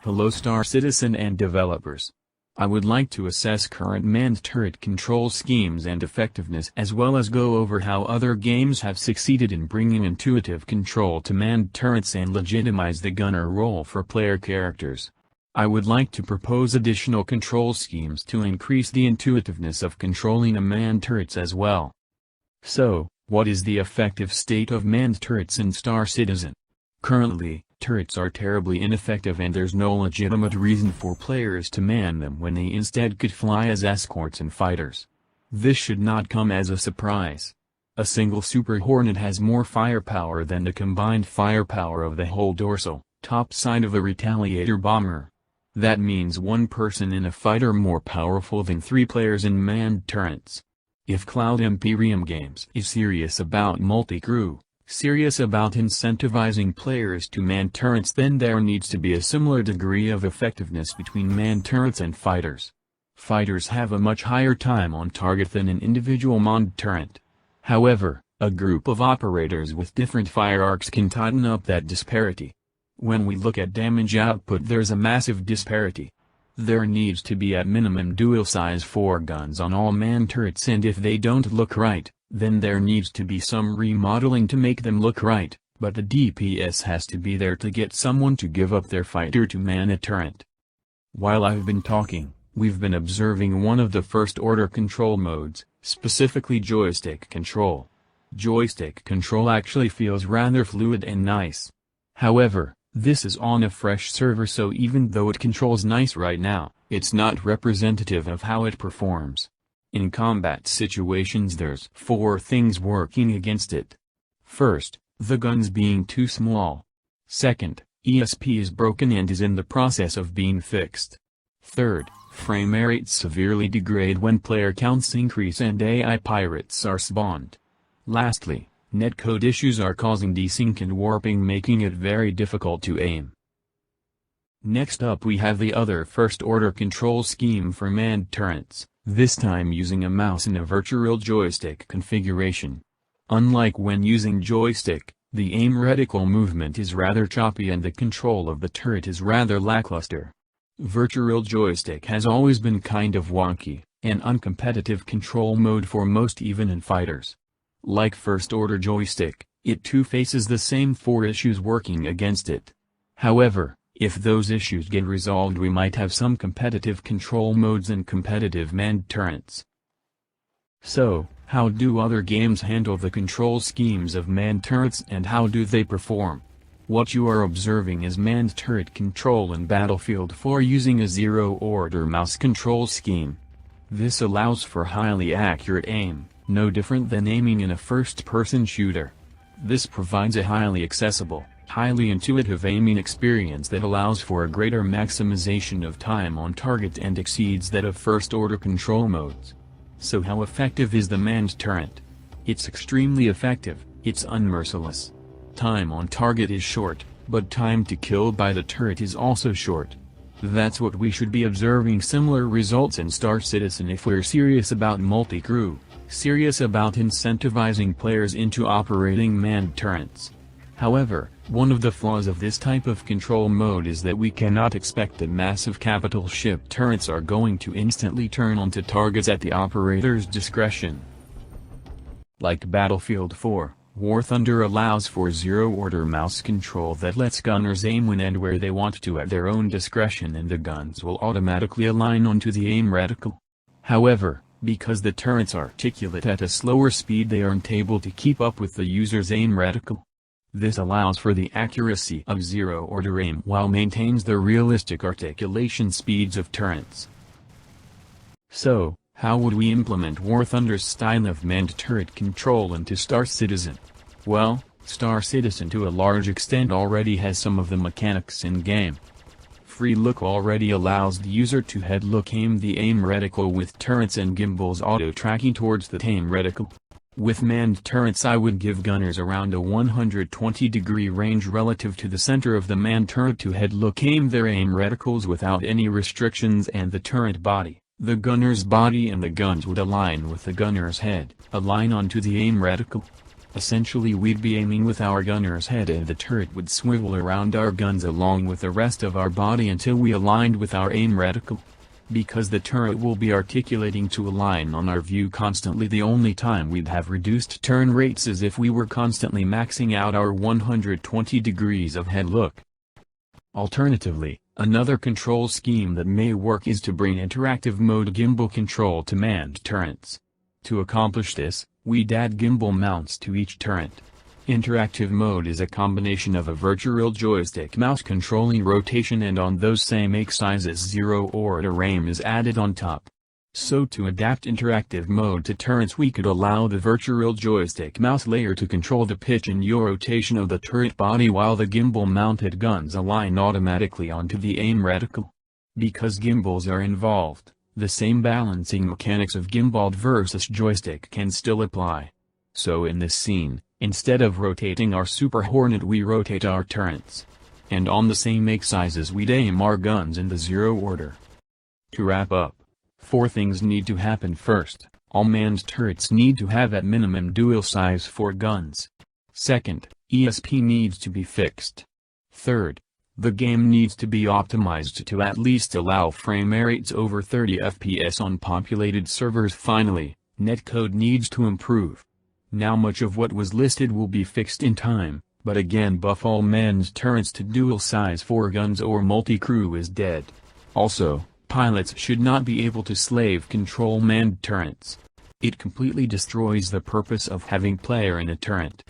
Hello Star Citizen and developers. I would like to assess current manned turret control schemes and effectiveness, as well as go over how other games have succeeded in bringing intuitive control to manned turrets and legitimize the gunner role for player characters. I would like to propose additional control schemes to increase the intuitiveness of controlling a manned turrets as well. So, what is the effective state of manned turrets in Star Citizen? Currently, turrets are terribly ineffective and there's no legitimate reason for players to man them when they instead could fly as escorts and fighters. This should not come as a surprise. A single Super Hornet has more firepower than the combined firepower of the whole dorsal, top side of a Retaliator bomber. That means one person in a fighter more powerful than 3 players in manned turrets. If Cloud Imperium Games is serious about multi-crew, serious about incentivizing players to man turrets, then there needs to be a similar degree of effectiveness between manned turrets and fighters. Fighters have a much higher time on target than an individual manned turret. However, a group of operators with different fire arcs can tighten up that disparity. When we look at damage output, there's a massive disparity. There needs to be at minimum dual-size 4 guns on all manned turrets, and if they don't look right, then there needs to be some remodeling to make them look right, but the DPS has to be there to get someone to give up their fighter to man a turret. While I've been talking, we've been observing one of the first-order control modes, specifically joystick control. Joystick control actually feels rather fluid and nice. However, this is on a fresh server, so even though it controls nice right now, it's not representative of how it performs. In combat situations there's 4 things working against it. First, the guns being too small. Second, ESP is broken and is in the process of being fixed. Third, frame rates severely degrade when player counts increase and AI pirates are spawned. Lastly, netcode issues are causing desync and warping, making it very difficult to aim. Next up we have the other first-order control scheme for manned turrets, this time using a mouse in a virtual joystick configuration. Unlike when using joystick, the aim reticle movement is rather choppy and the control of the turret is rather lackluster. Virtual joystick has always been kind of wonky, an uncompetitive control mode for most, even in fighters. Like first-order joystick, it too faces the same 4 issues working against it. However, if those issues get resolved, we might have some competitive control modes in competitive manned turrets. So, how do other games handle the control schemes of manned turrets and how do they perform? What you are observing is manned turret control in Battlefield 4 using a zero-order mouse control scheme. This allows for highly accurate aim, no different than aiming in a first-person shooter. This provides a highly accessible, highly intuitive aiming experience that allows for a greater maximization of time on target and exceeds that of first-order control modes. So how effective is the manned turret? It's extremely effective, it's unmerciless. Time on target is short, but time to kill by the turret is also short. That's what we should be observing similar results in Star Citizen if we're serious about multi-crew, serious about incentivizing players into operating manned turrets. However, one of the flaws of this type of control mode is that we cannot expect that massive capital ship turrets are going to instantly turn onto targets at the operator's discretion. Like Battlefield 4, War Thunder allows for zero-order mouse control that lets gunners aim when and where they want to at their own discretion, and the guns will automatically align onto the aim reticle. However, because the turrets articulate at a slower speed, they aren't able to keep up with the user's aim reticle. This allows for the accuracy of zero-order aim while maintains the realistic articulation speeds of turrets. So, how would we implement War Thunder's style of manned turret control into Star Citizen? Well, Star Citizen to a large extent already has some of the mechanics in-game. Free look already allows the user to head-look aim the aim reticle with turrets and gimbals auto-tracking towards the aim reticle. With manned turrets I would give gunners around a 120-degree range relative to the center of the manned turret to head-look aim their aim reticles without any restrictions, and the turret body, the gunner's body and the guns would align with the gunner's head, align onto the aim reticle. Essentially we'd be aiming with our gunner's head and the turret would swivel around our guns along with the rest of our body until we aligned with our aim reticle. Because the turret will be articulating to align on our view constantly, the only time we'd have reduced turn rates is if we were constantly maxing out our 120 degrees of head look. Alternatively, another control scheme that may work is to bring interactive mode gimbal control to manned turrets. To accomplish this, we'd add gimbal mounts to each turret. Interactive mode is a combination of a virtual joystick mouse controlling rotation and on those same axes 0 order aim is added on top. So to adapt interactive mode to turrets we could allow the virtual joystick mouse layer to control the pitch and yaw rotation of the turret body while the gimbal mounted guns align automatically onto the aim reticle. Because gimbals are involved, the same balancing mechanics of gimbaled versus joystick can still apply. So in this scene, instead of rotating our Super Hornet we rotate our turrets. And on the same axes we'd aim our guns in the 0 order. To wrap up, 4 things need to happen. First, all manned turrets need to have at minimum dual size 4 guns. Second, ESP needs to be fixed. Third, the game needs to be optimized to at least allow frame rates over 30 FPS on populated servers. Finally, netcode needs to improve. Now much of what was listed will be fixed in time, but again buff all manned turrets to dual size 4 guns or multi-crew is dead. Also, pilots should not be able to slave control manned turrets. It completely destroys the purpose of having player in a turret.